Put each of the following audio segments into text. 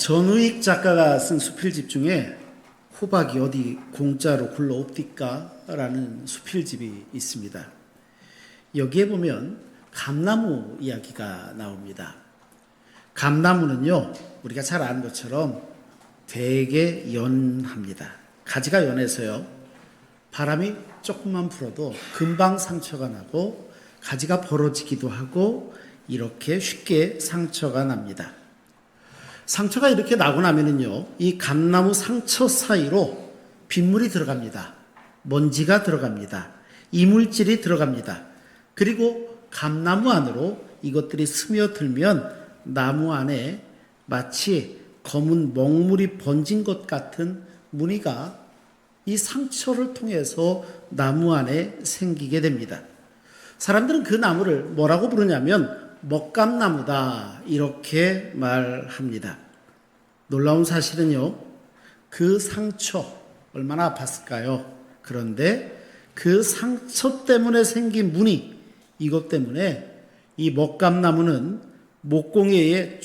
전우익 작가가 쓴 수필집 중에 호박이 어디 공짜로 굴러옵디까? 라는 수필집이 있습니다. 여기에 보면 감나무 이야기가 나옵니다. 감나무는요, 우리가 잘 아는 것처럼 되게 연합니다. 가지가 연해서요, 바람이 조금만 불어도 금방 상처가 나고 가지가 벌어지기도 하고 이렇게 쉽게 상처가 납니다. 상처가 이렇게 나고 나면은요, 이 감나무 상처 사이로 빗물이 들어갑니다. 먼지가 들어갑니다. 이물질이 들어갑니다. 그리고 감나무 안으로 이것들이 스며들면 나무 안에 마치 검은 먹물이 번진 것 같은 무늬가 이 상처를 통해서 나무 안에 생기게 됩니다. 사람들은 그 나무를 뭐라고 부르냐면 먹감나무다 이렇게 말합니다. 놀라운 사실은요, 그 상처 얼마나 아팠을까요? 그런데 그 상처 때문에 생긴 무늬, 이것 때문에 이 먹감나무는 목공예의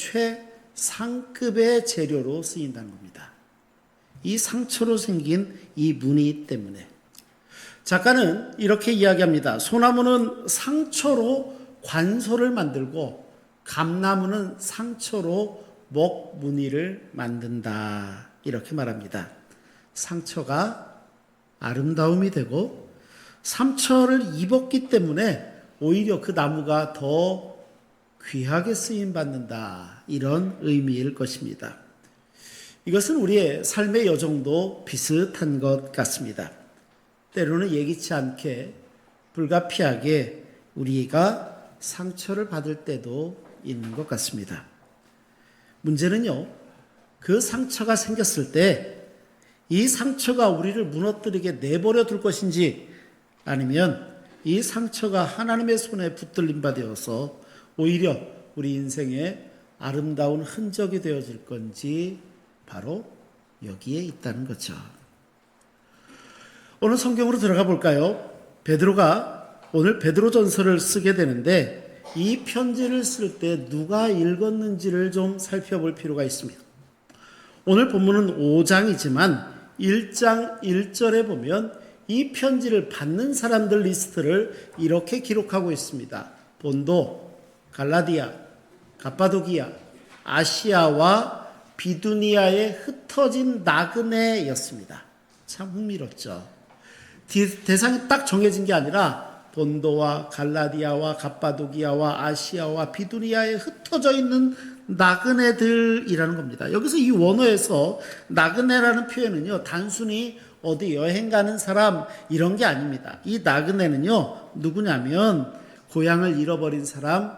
최상급의 재료로 쓰인다는 겁니다. 이 상처로 생긴 이 무늬 때문에. 작가는 이렇게 이야기합니다. 소나무는 상처로 관소를 만들고 감나무는 상처로 먹무늬를 만든다. 이렇게 말합니다. 상처가 아름다움이 되고 상처를 입었기 때문에 오히려 그 나무가 더 귀하게 쓰임받는다. 이런 의미일 것입니다. 이것은 우리의 삶의 여정도 비슷한 것 같습니다. 때로는 예기치 않게 불가피하게 우리가 상처를 받을 때도 있는 것 같습니다. 문제는요, 그 상처가 생겼을 때 이 상처가 우리를 무너뜨리게 내버려 둘 것인지 아니면 이 상처가 하나님의 손에 붙들림 바 되어서 오히려 우리 인생에 아름다운 흔적이 되어질 건지 바로 여기에 있다는 거죠. 오늘 성경으로 들어가 볼까요? 베드로가 오늘 베드로전서를 쓰게 되는데 이 편지를 쓸 때 누가 읽었는지를 좀 살펴볼 필요가 있습니다. 오늘 본문은 5장이지만 1장 1절에 보면 이 편지를 받는 사람들 리스트를 이렇게 기록하고 있습니다. 본도, 갈라디아, 갑바도기아, 아시아와 비두니아에 흩어진 나그네였습니다. 참 흥미롭죠. 대상이 딱 정해진 게 아니라 본도와 갈라디아와 갑바도기아와 아시아와 비두니아에 흩어져 있는 나그네들이라는 겁니다. 여기서 이 원어에서 나그네라는 표현은요, 단순히 어디 여행 가는 사람 이런 게 아닙니다. 이 나그네는요, 누구냐면 고향을 잃어버린 사람,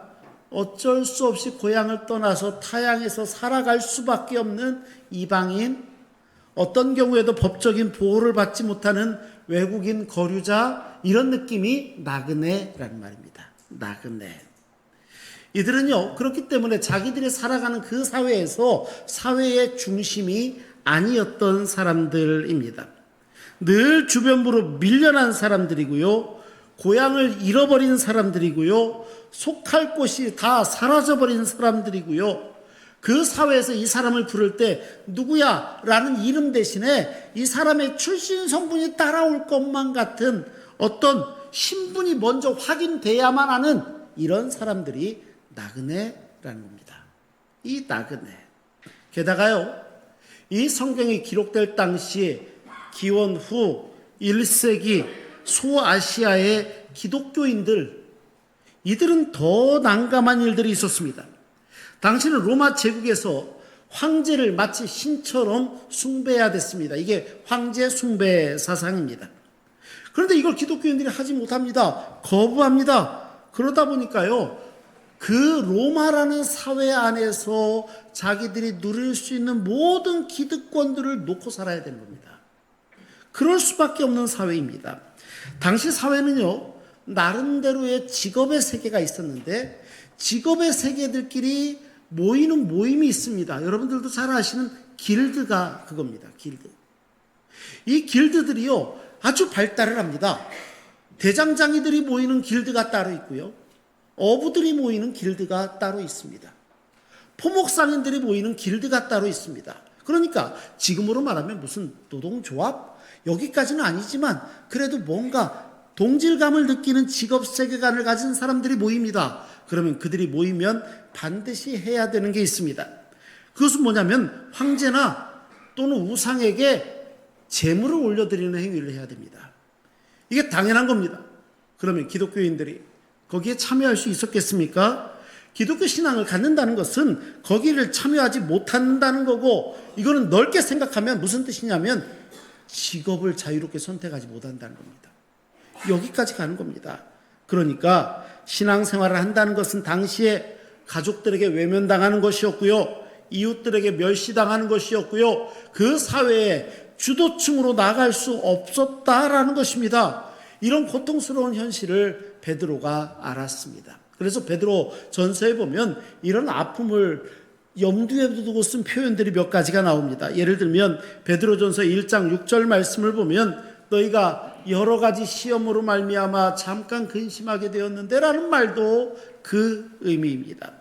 어쩔 수 없이 고향을 떠나서 타향에서 살아갈 수밖에 없는 이방인, 어떤 경우에도 법적인 보호를 받지 못하는 외국인 거류자, 이런 느낌이 나그네라는 말입니다. 나그네. 이들은요, 그렇기 때문에 자기들이 살아가는 그 사회에서 사회의 중심이 아니었던 사람들입니다. 늘 주변부로 밀려난 사람들이고요, 고향을 잃어버린 사람들이고요, 속할 곳이 다 사라져버린 사람들이고요, 그 사회에서 이 사람을 부를 때 누구야? 라는 이름 대신에 이 사람의 출신 성분이 따라올 것만 같은 어떤 신분이 먼저 확인돼야만 하는 이런 사람들이 나그네라는 겁니다. 이 나그네. 게다가요, 이 성경이 기록될 당시에 기원 후 1세기 소아시아의 기독교인들, 이들은 더 난감한 일들이 있었습니다. 당시는 로마 제국에서 황제를 마치 신처럼 숭배해야 됐습니다. 이게 황제 숭배 사상입니다. 그런데 이걸 기독교인들이 하지 못합니다. 거부합니다. 그러다 보니까요, 그 로마라는 사회 안에서 자기들이 누릴 수 있는 모든 기득권들을 놓고 살아야 되는 겁니다. 그럴 수밖에 없는 사회입니다. 당시 사회는요, 나름대로의 직업의 세계가 있었는데 직업의 세계들끼리 모이는 모임이 있습니다. 여러분들도 잘 아시는 길드가 그겁니다. 길드. 이 길드들이요, 아주 발달을 합니다. 대장장이들이 모이는 길드가 따로 있고요, 어부들이 모이는 길드가 따로 있습니다. 포목상인들이 모이는 길드가 따로 있습니다. 그러니까 지금으로 말하면 무슨 노동조합? 여기까지는 아니지만 그래도 뭔가 동질감을 느끼는 직업 세계관을 가진 사람들이 모입니다. 그러면 그들이 모이면 반드시 해야 되는 게 있습니다. 그것은 뭐냐면 황제나 또는 우상에게 제물을 올려드리는 행위를 해야 됩니다. 이게 당연한 겁니다. 그러면 기독교인들이 거기에 참여할 수 있었겠습니까? 기독교 신앙을 갖는다는 것은 거기를 참여하지 못한다는 거고, 이거는 넓게 생각하면 무슨 뜻이냐면 직업을 자유롭게 선택하지 못한다는 겁니다. 여기까지 가는 겁니다. 그러니까 신앙생활을 한다는 것은 당시에 가족들에게 외면당하는 것이었고요, 이웃들에게 멸시당하는 것이었고요, 그 사회에 주도층으로 나갈 수 없었다라는 것입니다. 이런 고통스러운 현실을 베드로가 알았습니다. 그래서 베드로 전서에 보면 이런 아픔을 염두에 두고 쓴 표현들이 몇 가지가 나옵니다. 예를 들면 베드로 전서 1장 6절 말씀을 보면 너희가 여러 가지 시험으로 말미암아 잠깐 근심하게 되었는데 라는 말도 그 의미입니다.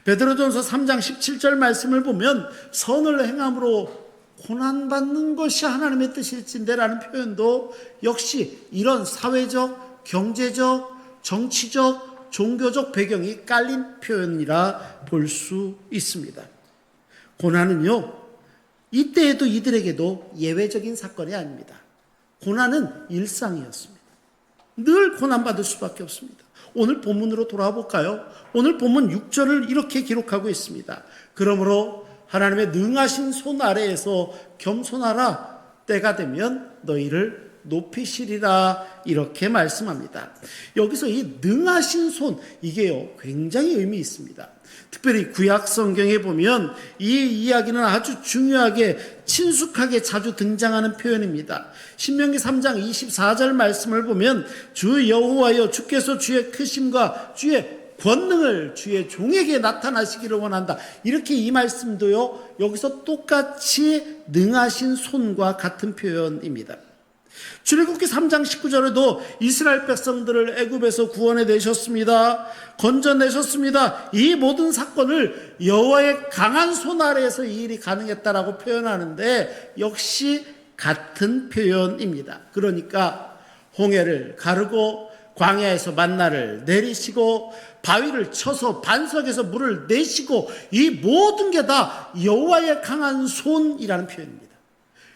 베드로전서 3장 17절 말씀을 보면 선을 행함으로 고난받는 것이 하나님의 뜻일진데 라는 표현도 역시 이런 사회적, 경제적, 정치적, 종교적 배경이 깔린 표현이라 볼 수 있습니다. 고난은요, 이때에도 이들에게도 예외적인 사건이 아닙니다. 고난은 일상이었습니다. 늘 고난받을 수밖에 없습니다. 오늘 본문으로 돌아와 볼까요? 오늘 본문 6절을 이렇게 기록하고 있습니다. 그러므로 하나님의 능하신 손 아래에서 겸손하라. 때가 되면 너희를 높이시리라. 이렇게 말씀합니다. 여기서 이 능하신 손, 이게요 굉장히 의미 있습니다. 특별히 구약 성경에 보면 이 이야기는 아주 중요하게 친숙하게 자주 등장하는 표현입니다. 신명기 3장 24절 말씀을 보면 주 여호와여 주께서 주의 크심과 주의 권능을 주의 종에게 나타나시기를 원한다. 이렇게 이 말씀도요 여기서 똑같이 능하신 손과 같은 표현입니다. 출애굽기 3장 19절에도 이스라엘 백성들을 애굽에서 구원해 내셨습니다. 건져내셨습니다. 이 모든 사건을 여호와의 강한 손 아래에서 이 일이 가능했다라고 표현하는데 역시 같은 표현입니다. 그러니까 홍해를 가르고 광야에서 만나를 내리시고 바위를 쳐서 반석에서 물을 내시고 이 모든 게 다 여호와의 강한 손이라는 표현입니다.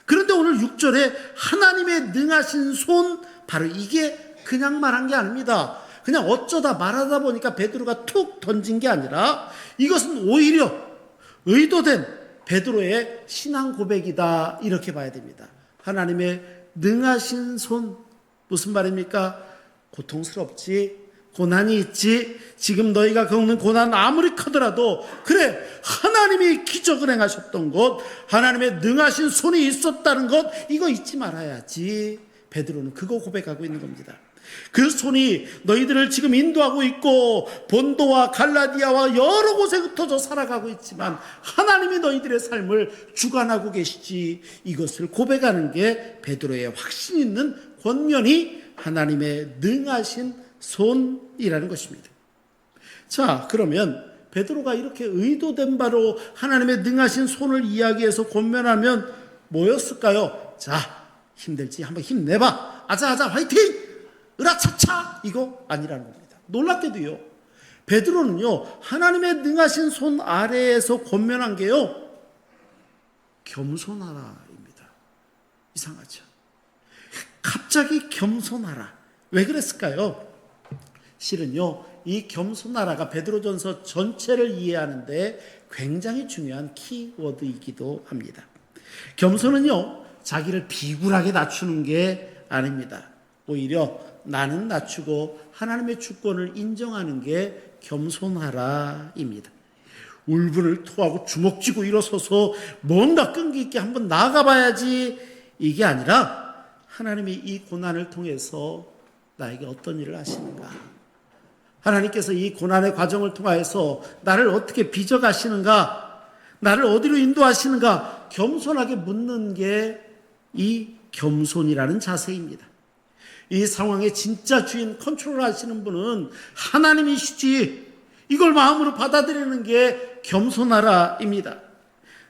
그런데 오늘 6절에 하나님의 능하신 손, 바로 이게 그냥 말한 게 아닙니다. 그냥 어쩌다 말하다 보니까 베드로가 툭 던진 게 아니라 이것은 오히려 의도된 베드로의 신앙 고백이다, 이렇게 봐야 됩니다. 하나님의 능하신 손, 무슨 말입니까? 고통스럽지, 고난이 있지, 지금 너희가 겪는 고난 아무리 크더라도 그래, 하나님이 기적을 행하셨던 것, 하나님의 능하신 손이 있었다는 것, 이거 잊지 말아야지. 베드로는 그거 고백하고 있는 겁니다. 그 손이 너희들을 지금 인도하고 있고 본도와 갈라디아와 여러 곳에 흩어져 살아가고 있지만 하나님이 너희들의 삶을 주관하고 계시지, 이것을 고백하는 게 베드로의 확신 있는 권면이 하나님의 능하신 손이라는 것입니다. 자, 그러면 베드로가 이렇게 의도된 바로 하나님의 능하신 손을 이야기해서 권면하면 뭐였을까요? 자, 힘들지? 한번 힘내봐. 아자아자 화이팅! 으라차차! 이거 아니라는 겁니다. 놀랍게도요, 베드로는요 하나님의 능하신 손 아래에서 권면한 게요 겸손하라입니다. 이상하죠? 갑자기 겸손하라. 왜 그랬을까요? 실은요 이 겸손하라가 베드로전서 전체를 이해하는데 굉장히 중요한 키워드이기도 합니다. 겸손은요 자기를 비굴하게 낮추는 게 아닙니다. 오히려 나는 낮추고 하나님의 주권을 인정하는 게 겸손하라입니다. 울분을 토하고 주먹 쥐고 일어서서 뭔가 끈기 있게 한번 나가봐야지, 이게 아니라 하나님이 이 고난을 통해서 나에게 어떤 일을 하시는가, 하나님께서 이 고난의 과정을 통해서 나를 어떻게 빚어가시는가, 나를 어디로 인도하시는가, 겸손하게 묻는 게 이 겸손이라는 자세입니다. 이 상황의 진짜 주인, 컨트롤 하시는 분은 하나님이시지, 이걸 마음으로 받아들이는 게 겸손하라입니다.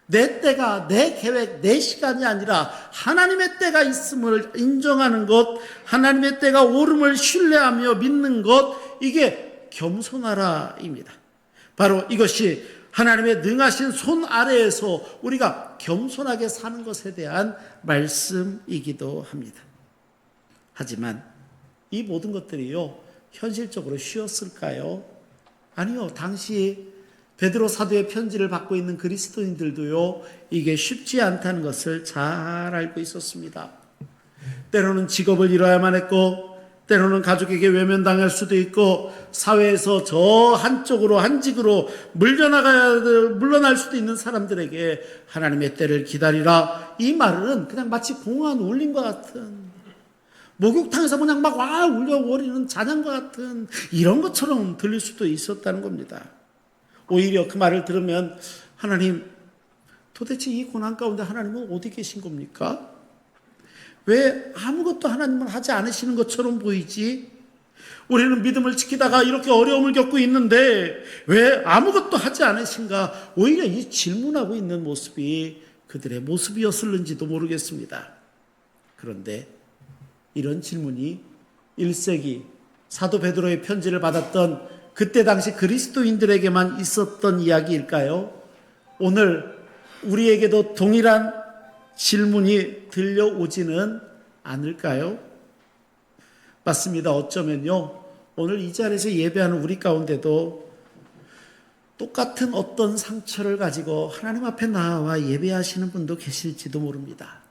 내 때가, 내 계획, 내 시간이 아니라 하나님의 때가 있음을 인정하는 것, 하나님의 때가 옳음을 신뢰하며 믿는 것, 이게 겸손하라입니다. 바로 이것이 하나님의 능하신 손 아래에서 우리가 겸손하게 사는 것에 대한 말씀이기도 합니다. 하지만 이 모든 것들이요, 현실적으로 쉬웠을까요? 아니요. 당시 베드로 사도의 편지를 받고 있는 그리스도인들도요, 이게 쉽지 않다는 것을 잘 알고 있었습니다. 때로는 직업을 잃어야만 했고, 때로는 가족에게 외면당할 수도 있고, 사회에서 저 한쪽으로, 한직으로 물러날 수도 있는 사람들에게 하나님의 때를 기다리라, 이 말은 그냥 마치 공허한 울림과 같은, 목욕탕에서 그냥 막 울려버리는 찬양과 같은 이런 것처럼 들릴 수도 있었다는 겁니다. 오히려 그 말을 들으면, 하나님, 도대체 이 고난 가운데 하나님은 어디 계신 겁니까? 왜 아무것도 하나님은 하지 않으시는 것처럼 보이지? 우리는 믿음을 지키다가 이렇게 어려움을 겪고 있는데 왜 아무것도 하지 않으신가? 오히려 이 질문하고 있는 모습이 그들의 모습이었을는지도 모르겠습니다. 그런데 이런 질문이 1세기 사도 베드로의 편지를 받았던 그때 당시 그리스도인들에게만 있었던 이야기일까요? 오늘 우리에게도 동일한 질문이 들려오지는 않을까요? 맞습니다. 어쩌면요, 오늘 이 자리에서 예배하는 우리 가운데도 똑같은 어떤 상처를 가지고 하나님 앞에 나와 예배하시는 분도 계실지도 모릅니다.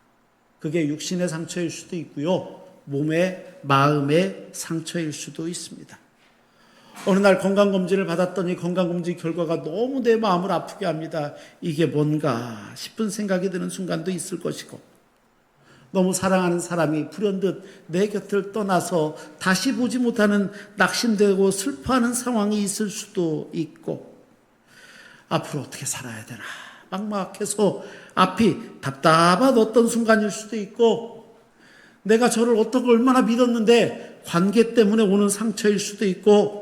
그게 육신의 상처일 수도 있고요, 몸의, 마음의 상처일 수도 있습니다. 어느 날 건강검진을 받았더니 건강검진 결과가 너무 내 마음을 아프게 합니다. 이게 뭔가 싶은 생각이 드는 순간도 있을 것이고, 너무 사랑하는 사람이 불현듯 내 곁을 떠나서 다시 보지 못하는, 낙심되고 슬퍼하는 상황이 있을 수도 있고, 앞으로 어떻게 살아야 되나 막막해서 앞이 답답한 어떤 순간일 수도 있고, 내가 저를 어떻게 얼마나 믿었는데 관계 때문에 오는 상처일 수도 있고,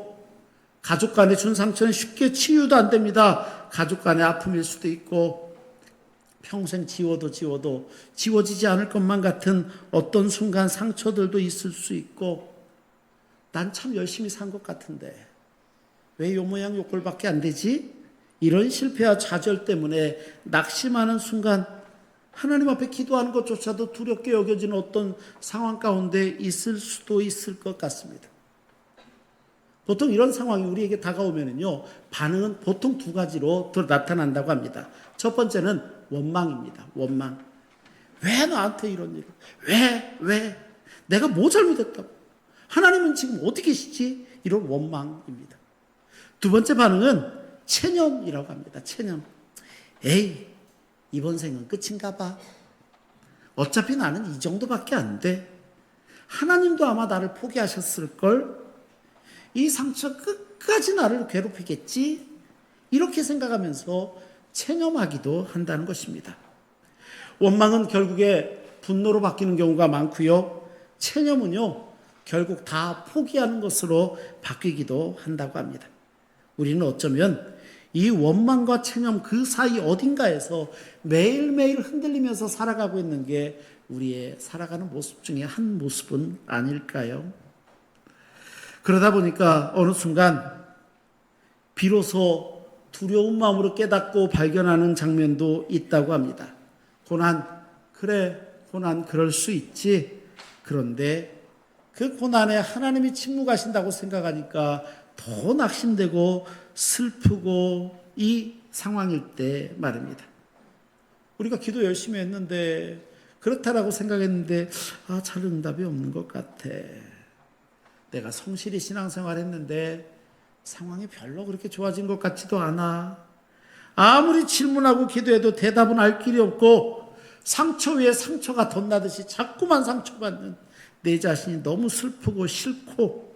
가족 간에 준 상처는 쉽게 치유도 안 됩니다. 가족 간의 아픔일 수도 있고, 평생 지워도 지워지지 않을 것만 같은 어떤 순간 상처들도 있을 수 있고, 난 참 열심히 산 것 같은데 왜 요 모양 요 꼴밖에 안 되지? 이런 실패와 좌절 때문에 낙심하는 순간, 하나님 앞에 기도하는 것조차도 두렵게 여겨지는 어떤 상황 가운데 있을 수도 있을 것 같습니다. 보통 이런 상황이 우리에게 다가오면요, 반응은 보통 두 가지로 나타난다고 합니다. 첫 번째는 원망입니다. 원망. 왜 나한테 이런 일을? 왜? 내가 뭐 잘못했다고? 하나님은 지금 어디 계시지? 이런 원망입니다. 두 번째 반응은 체념이라고 합니다. 체념. 에이, 이번 생은 끝인가 봐. 어차피 나는 이 정도밖에 안 돼. 하나님도 아마 나를 포기하셨을걸? 이 상처 끝까지 나를 괴롭히겠지? 이렇게 생각하면서 체념하기도 한다는 것입니다. 원망은 결국에 분노로 바뀌는 경우가 많고요, 체념은요, 결국 다 포기하는 것으로 바뀌기도 한다고 합니다. 우리는 어쩌면 이 원망과 체념 그 사이 어딘가에서 매일매일 흔들리면서 살아가고 있는 게 우리의 살아가는 모습 중에 한 모습은 아닐까요? 그러다 보니까 어느 순간 비로소 두려운 마음으로 깨닫고 발견하는 장면도 있다고 합니다. 고난, 그래, 고난 그럴 수 있지. 그런데 그 고난에 하나님이 침묵하신다고 생각하니까 더 낙심되고 슬프고 이 상황일 때 말입니다. 우리가 기도 열심히 했는데, 그렇다라고 생각했는데, 잘 응답이 없는 것 같아. 내가 성실히 신앙생활 했는데 상황이 별로 그렇게 좋아진 것 같지도 않아. 아무리 질문하고 기도해도 대답은 알 길이 없고, 상처 위에 상처가 덧나듯이 자꾸만 상처받는 내 자신이 너무 슬프고 싫고,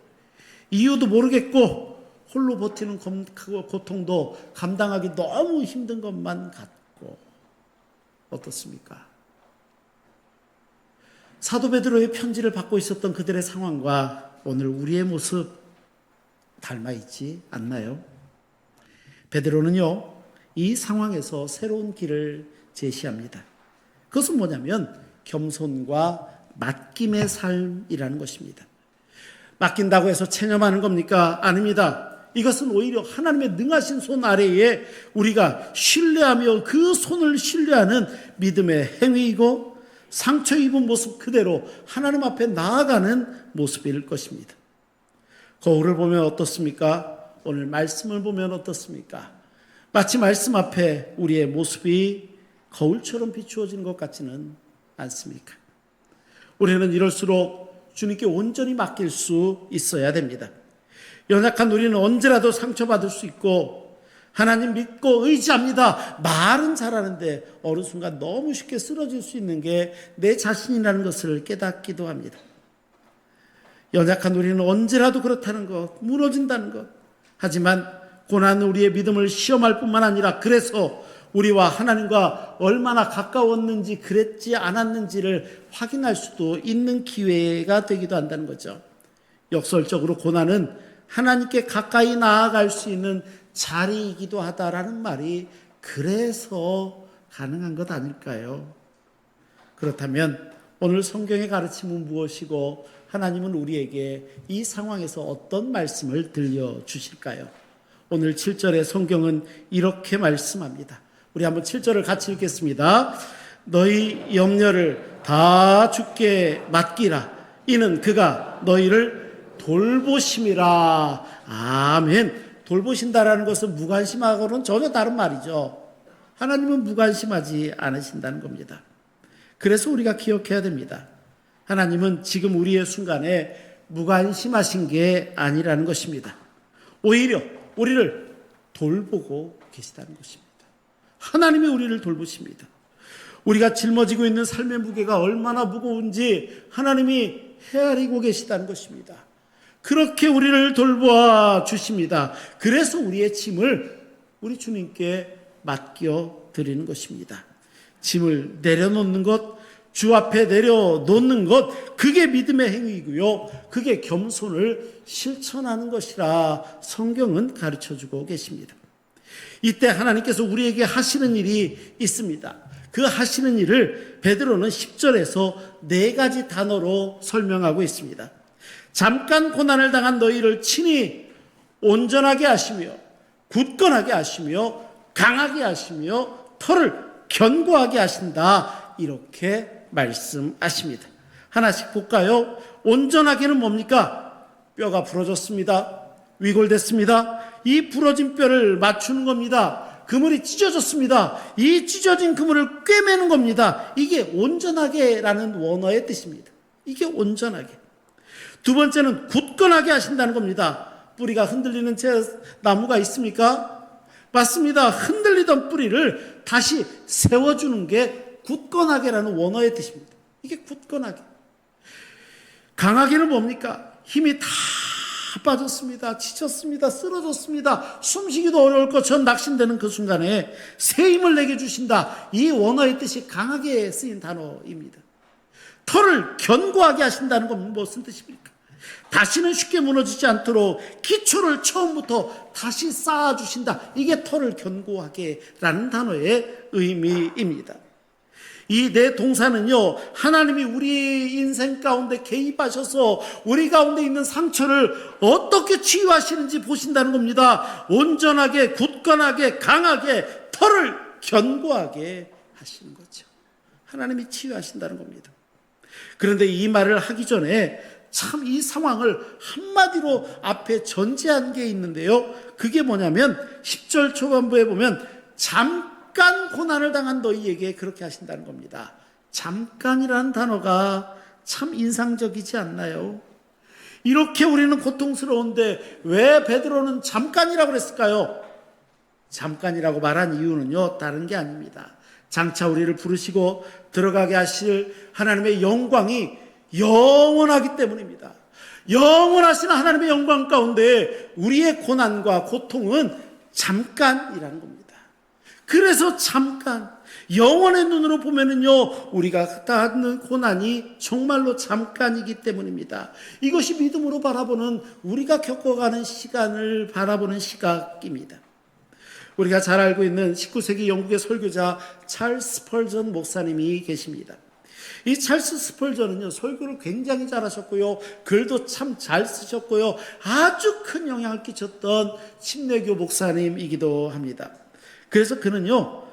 이유도 모르겠고, 홀로 버티는 고통도 감당하기 너무 힘든 것만 같고. 어떻습니까? 사도 베드로의 편지를 받고 있었던 그들의 상황과 오늘 우리의 모습 닮아 있지 않나요? 베드로는요, 이 상황에서 새로운 길을 제시합니다. 그것은 뭐냐면 겸손과 맡김의 삶이라는 것입니다. 맡긴다고 해서 체념하는 겁니까? 아닙니다. 이것은 오히려 하나님의 능하신 손 아래에 우리가 신뢰하며 그 손을 신뢰하는 믿음의 행위이고, 상처 입은 모습 그대로 하나님 앞에 나아가는 모습일 것입니다. 거울을 보면 어떻습니까? 오늘 말씀을 보면 어떻습니까? 마치 말씀 앞에 우리의 모습이 거울처럼 비추어지는 것 같지는 않습니까? 우리는 이럴수록 주님께 온전히 맡길 수 있어야 됩니다. 연약한 우리는 언제라도 상처받을 수 있고, 하나님 믿고 의지합니다, 말은 잘하는데 어느 순간 너무 쉽게 쓰러질 수 있는 게 내 자신이라는 것을 깨닫기도 합니다. 연약한 우리는 언제라도 그렇다는 것, 무너진다는 것. 하지만 고난은 우리의 믿음을 시험할 뿐만 아니라, 그래서 우리와 하나님과 얼마나 가까웠는지 그랬지 않았는지를 확인할 수도 있는 기회가 되기도 한다는 거죠. 역설적으로 고난은 하나님께 가까이 나아갈 수 있는 자리이기도 하다라는 말이 그래서 가능한 것 아닐까요? 그렇다면 오늘 성경의 가르침은 무엇이고, 하나님은 우리에게 이 상황에서 어떤 말씀을 들려주실까요? 오늘 7절의 성경은 이렇게 말씀합니다. 우리 한번 7절을 같이 읽겠습니다. 너희 염려를 다 주께 맡기라. 이는 그가 너희를 돌보심이라. 아멘. 돌보신다라는 것은 무관심하고는 전혀 다른 말이죠. 하나님은 무관심하지 않으신다는 겁니다. 그래서 우리가 기억해야 됩니다. 하나님은 지금 우리의 순간에 무관심하신 게 아니라는 것입니다. 오히려 우리를 돌보고 계시다는 것입니다. 하나님이 우리를 돌보십니다. 우리가 짊어지고 있는 삶의 무게가 얼마나 무거운지 하나님이 헤아리고 계시다는 것입니다. 그렇게 우리를 돌보아 주십니다. 그래서 우리의 짐을 우리 주님께 맡겨 드리는 것입니다. 짐을 내려놓는 것, 주 앞에 내려놓는 것, 그게 믿음의 행위이고요, 그게 겸손을 실천하는 것이라 성경은 가르쳐주고 계십니다. 이때 하나님께서 우리에게 하시는 일이 있습니다. 그 하시는 일을 베드로는 10절에서 4가지 단어로 설명하고 있습니다. 잠깐 고난을 당한 너희를 친히 온전하게 하시며, 굳건하게 하시며, 강하게 하시며, 털을 견고하게 하신다, 이렇게 말씀하십니다. 하나씩 볼까요? 온전하게는 뭡니까? 뼈가 부러졌습니다. 위골됐습니다. 이 부러진 뼈를 맞추는 겁니다. 그물이 찢어졌습니다. 이 찢어진 그물을 꿰매는 겁니다. 이게 온전하게라는 원어의 뜻입니다. 이게 온전하게. 두 번째는 굳건하게 하신다는 겁니다. 뿌리가 흔들리는 나무가 있습니까? 맞습니다. 흔들리던 뿌리를 다시 세워주는 게 굳건하게라는 원어의 뜻입니다. 이게 굳건하게. 강하게는 뭡니까? 힘이 다 빠졌습니다. 지쳤습니다. 쓰러졌습니다. 숨쉬기도 어려울 것처럼 낙심되는 그 순간에 새 힘을 내게 주신다. 이 원어의 뜻이 강하게 쓰인 단어입니다. 털을 견고하게 하신다는 건 무슨 뜻입니까? 다시는 쉽게 무너지지 않도록 기초를 처음부터 다시 쌓아주신다. 이게 털을 견고하게 라는 단어의 의미입니다. 이 네 동사는요, 하나님이 우리 인생 가운데 개입하셔서 우리 가운데 있는 상처를 어떻게 치유하시는지 보신다는 겁니다. 온전하게, 굳건하게, 강하게, 털을 견고하게 하시는 거죠. 하나님이 치유하신다는 겁니다. 그런데 이 말을 하기 전에 참 이 상황을 한마디로 앞에 전제한 게 있는데요, 그게 뭐냐면 10절 초반부에 보면 잠깐 고난을 당한 너희에게 그렇게 하신다는 겁니다. 잠깐이라는 단어가 참 인상적이지 않나요? 이렇게 우리는 고통스러운데 왜 베드로는 잠깐이라고 그랬을까요? 잠깐이라고 말한 이유는요, 다른 게 아닙니다. 장차 우리를 부르시고 들어가게 하실 하나님의 영광이 영원하기 때문입니다. 영원하신 하나님의 영광 가운데 우리의 고난과 고통은 잠깐이라는 겁니다. 그래서 잠깐, 영원의 눈으로 보면은요, 우리가 갖는 고난이 정말로 잠깐이기 때문입니다. 이것이 믿음으로 바라보는, 우리가 겪어가는 시간을 바라보는 시각입니다. 우리가 잘 알고 있는 19세기 영국의 설교자 찰스 스펄전 목사님이 계십니다. 이 찰스 스펄전은요, 설교를 굉장히 잘하셨고요, 글도 참 잘 쓰셨고요, 아주 큰 영향을 끼쳤던 침례교 목사님이기도 합니다. 그래서 그는요,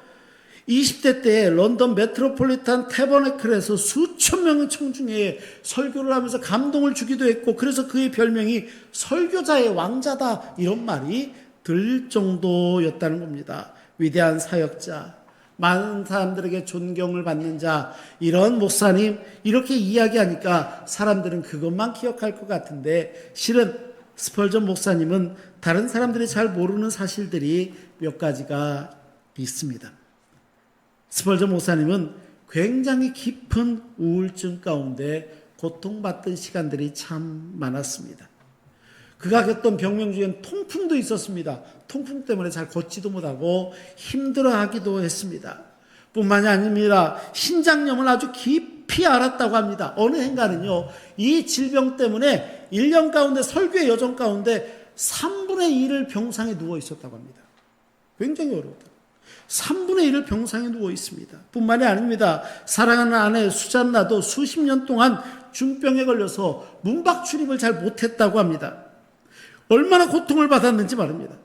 20대 때 런던 메트로폴리탄 태버네클에서 수천 명의 청중에 설교를 하면서 감동을 주기도 했고, 그래서 그의 별명이 설교자의 왕자다, 이런 말이 들릴 정도였다는 겁니다. 위대한 사역자, 많은 사람들에게 존경을 받는 자, 이런 목사님, 이렇게 이야기하니까 사람들은 그것만 기억할 것 같은데, 실은 스펄전 목사님은 다른 사람들이 잘 모르는 사실들이 몇 가지가 있습니다. 스펄전 목사님은 굉장히 깊은 우울증 가운데 고통받던 시간들이 참 많았습니다. 그가 겪던 병명 중엔 통풍도 있었습니다. 통풍 때문에 잘 걷지도 못하고 힘들어하기도 했습니다. 뿐만이 아닙니다. 신장염을 아주 깊이 앓았다고 합니다. 어느 해인가는요, 이 질병 때문에 1년 가운데 설교의 여정 가운데 3분의 1을 병상에 누워 있었다고 합니다. 굉장히 어려웠다. 3분의 1을 병상에 누워 있습니다. 뿐만이 아닙니다. 사랑하는 아내 수잔나도 수십 년 동안 중병에 걸려서 문박 출입을 잘 못했다고 합니다. 얼마나 고통을 받았는지 말입니다.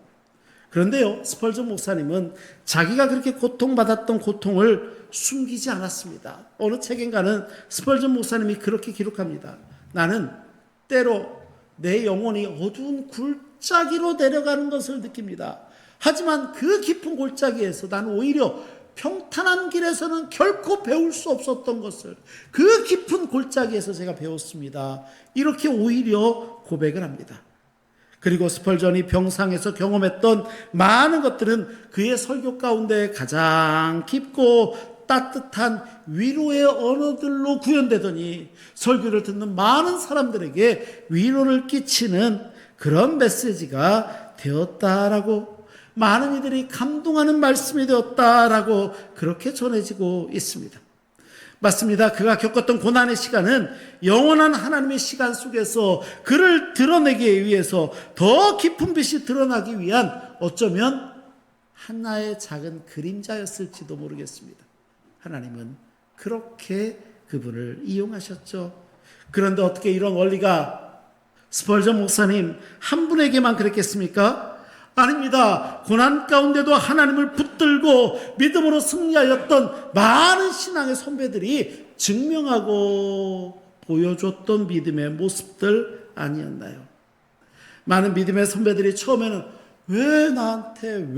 그런데요, 스펄전 목사님은 자기가 그렇게 고통받았던 고통을 숨기지 않았습니다. 어느 책인가는 스펄전 목사님이 그렇게 기록합니다. 나는 때로 내 영혼이 어두운 굴짜기로 내려가는 것을 느낍니다. 하지만 그 깊은 골짜기에서 나는 오히려 평탄한 길에서는 결코 배울 수 없었던 것을 그 깊은 골짜기에서 제가 배웠습니다. 이렇게 오히려 고백을 합니다. 그리고 스펄전이 병상에서 경험했던 많은 것들은 그의 설교 가운데 가장 깊고 따뜻한 위로의 언어들로 구현되더니 설교를 듣는 많은 사람들에게 위로를 끼치는 그런 메시지가 되었다라고, 많은 이들이 감동하는 말씀이 되었다라고 그렇게 전해지고 있습니다. 맞습니다. 그가 겪었던 고난의 시간은 영원한 하나님의 시간 속에서 그를 드러내기 위해서 더 깊은 빛이 드러나기 위한 어쩌면 하나의 작은 그림자였을지도 모르겠습니다. 하나님은 그렇게 그분을 이용하셨죠. 그런데 어떻게 이런 원리가 스펄전 목사님 한 분에게만 그랬겠습니까? 아닙니다. 고난 가운데도 하나님을 붙들고 믿음으로 승리하였던 많은 신앙의 선배들이 증명하고 보여줬던 믿음의 모습들 아니었나요? 많은 믿음의 선배들이 처음에는 왜 나한테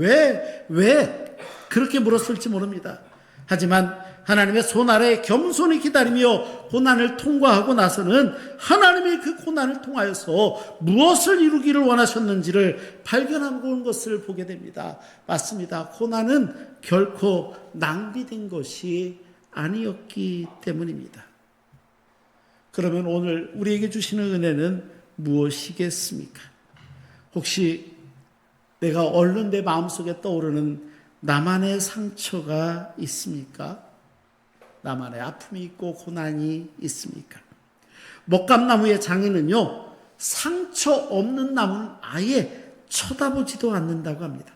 왜 그렇게 물었을지 모릅니다. 하지만 하나님의 손 아래 겸손히 기다리며 고난을 통과하고 나서는 하나님이 그 고난을 통하여서 무엇을 이루기를 원하셨는지를 발견한 것을 보게 됩니다. 맞습니다. 고난은 결코 낭비된 것이 아니었기 때문입니다. 그러면 오늘 우리에게 주시는 은혜는 무엇이겠습니까? 혹시 내가 얼른 내 마음속에 떠오르는 나만의 상처가 있습니까? 나만의 아픔이 있고 고난이 있습니까? 먹감나무의 장인은요, 상처 없는 나무는 아예 쳐다보지도 않는다고 합니다.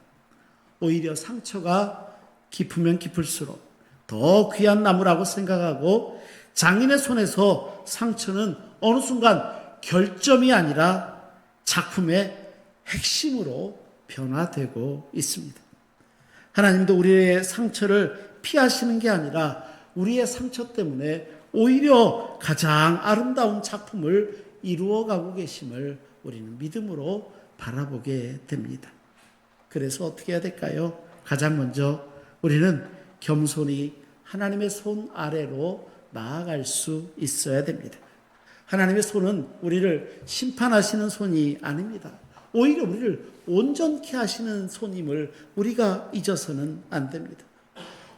오히려 상처가 깊으면 깊을수록 더 귀한 나무라고 생각하고, 장인의 손에서 상처는 어느 순간 결점이 아니라 작품의 핵심으로 변화되고 있습니다. 하나님도 우리의 상처를 피하시는 게 아니라 우리의 상처 때문에 오히려 가장 아름다운 작품을 이루어가고 계심을 우리는 믿음으로 바라보게 됩니다. 그래서 어떻게 해야 될까요? 가장 먼저 우리는 겸손히 하나님의 손 아래로 나아갈 수 있어야 됩니다. 하나님의 손은 우리를 심판하시는 손이 아닙니다. 오히려 우리를 온전케 하시는 손임을 우리가 잊어서는 안 됩니다.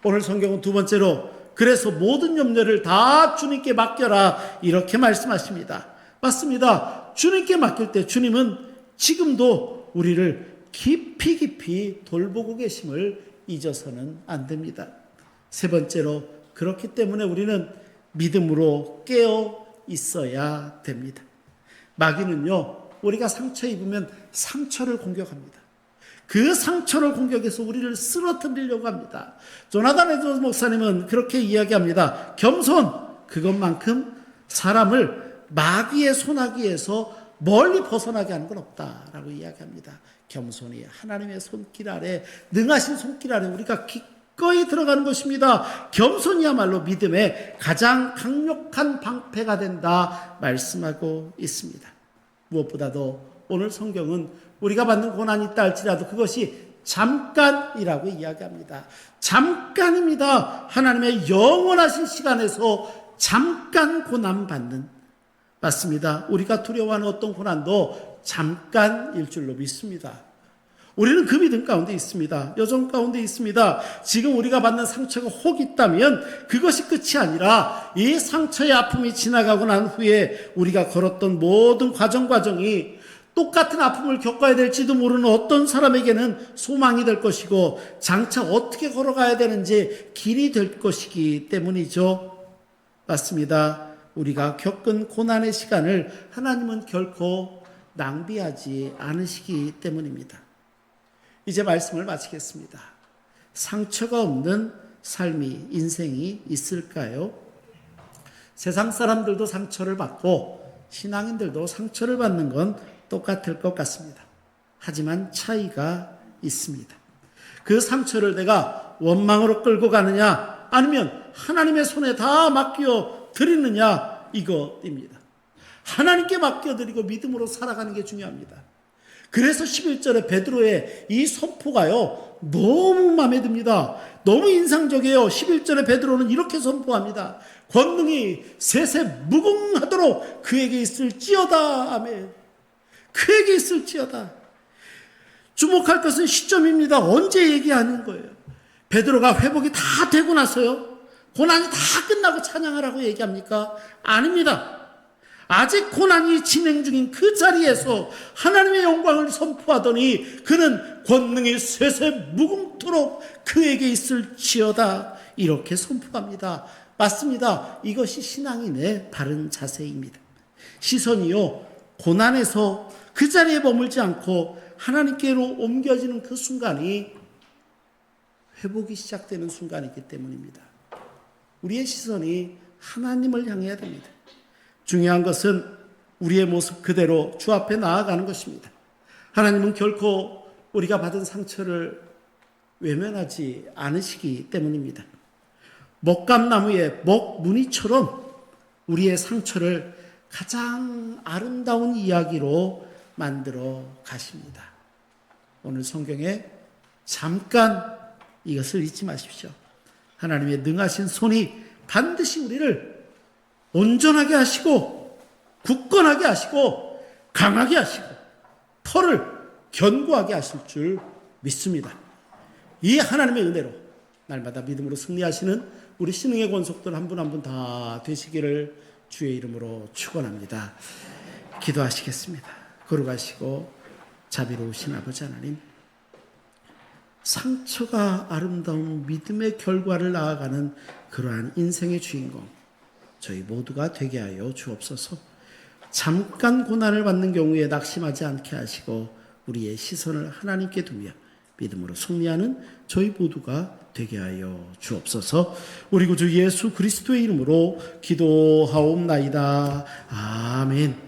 오늘 성경은 두 번째로 그래서 모든 염려를 다 주님께 맡겨라, 이렇게 말씀하십니다. 맞습니다. 주님께 맡길 때 주님은 지금도 우리를 깊이 돌보고 계심을 잊어서는 안 됩니다. 세 번째로 그렇기 때문에 우리는 믿음으로 깨어 있어야 됩니다. 마귀는요, 우리가 상처 입으면 상처를 공격합니다. 그 상처를 공격해서 우리를 쓰러뜨리려고 합니다. 조나단 에드워드 목사님은 그렇게 이야기합니다. 겸손, 그것만큼 사람을 마귀의 손아귀에서 멀리 벗어나게 하는 건 없다라고 이야기합니다. 겸손이 하나님의 손길 아래, 능하신 손길 아래 우리가 기꺼이 들어가는 것입니다. 겸손이야말로 믿음의 가장 강력한 방패가 된다 말씀하고 있습니다. 무엇보다도 오늘 성경은 우리가 받는 고난이 있다 할지라도 그것이 잠깐이라고 이야기합니다. 잠깐입니다. 하나님의 영원하신 시간에서 잠깐 고난받는, 맞습니다. 우리가 두려워하는 어떤 고난도 잠깐일 줄로 믿습니다. 우리는 그 믿음 가운데 있습니다. 여정 가운데 있습니다. 지금 우리가 받는 상처가 혹 있다면 그것이 끝이 아니라 이 상처의 아픔이 지나가고 난 후에 우리가 걸었던 모든 과정이 똑같은 아픔을 겪어야 될지도 모르는 어떤 사람에게는 소망이 될 것이고 장차 어떻게 걸어가야 되는지 길이 될 것이기 때문이죠. 맞습니다. 우리가 겪은 고난의 시간을 하나님은 결코 낭비하지 않으시기 때문입니다. 이제 말씀을 마치겠습니다. 상처가 없는 삶이, 인생이 있을까요? 세상 사람들도 상처를 받고 신앙인들도 상처를 받는 건 똑같을 것 같습니다. 하지만 차이가 있습니다. 그 상처를 내가 원망으로 끌고 가느냐 아니면 하나님의 손에 다 맡겨 드리느냐 이것입니다. 하나님께 맡겨드리고 믿음으로 살아가는 게 중요합니다. 그래서 11절에 베드로의 이 선포가요 너무 마음에 듭니다. 너무 인상적이에요. 11절에 베드로는 이렇게 선포합니다. 권능이 셋에 무궁하도록 그에게 있을지어다. 아멘. 그에게 있을지어다. 주목할 것은 시점입니다. 언제 얘기하는 거예요? 베드로가 회복이 다 되고 나서요 고난이 다 끝나고 찬양하라고 얘기합니까? 아닙니다. 아직 고난이 진행 중인 그 자리에서 하나님의 영광을 선포하더니 그는 권능이 셋에 무궁토록 그에게 있을지어다 이렇게 선포합니다. 맞습니다. 이것이 신앙인의 바른 자세입니다. 시선이요 고난에서 그 자리에 머물지 않고 하나님께로 옮겨지는 그 순간이 회복이 시작되는 순간이기 때문입니다. 우리의 시선이 하나님을 향해야 됩니다. 중요한 것은 우리의 모습 그대로 주 앞에 나아가는 것입니다. 하나님은 결코 우리가 받은 상처를 외면하지 않으시기 때문입니다. 먹감나무의 먹무늬처럼 우리의 상처를 가장 아름다운 이야기로 만들어 가십니다. 오늘 성경에 잠깐 이것을 잊지 마십시오. 하나님의 능하신 손이 반드시 우리를 온전하게 하시고 굳건하게 하시고 강하게 하시고 털을 견고하게 하실 줄 믿습니다. 이 하나님의 은혜로 날마다 믿음으로 승리하시는 우리 신흥의 권속들 한 분 한 분 다 되시기를 주의 이름으로 축원합니다. 기도하시겠습니다. 거룩하시고 자비로우신 아버지 하나님, 상처가 아름다운 믿음의 결과를 나아가는 그러한 인생의 주인공 저희 모두가 되게 하여 주옵소서. 잠깐 고난을 받는 경우에 낙심하지 않게 하시고 우리의 시선을 하나님께 두며 믿음으로 승리하는 저희 모두가 되게 하여 주옵소서. 우리 구주 예수 그리스도의 이름으로 기도하옵나이다. 아멘.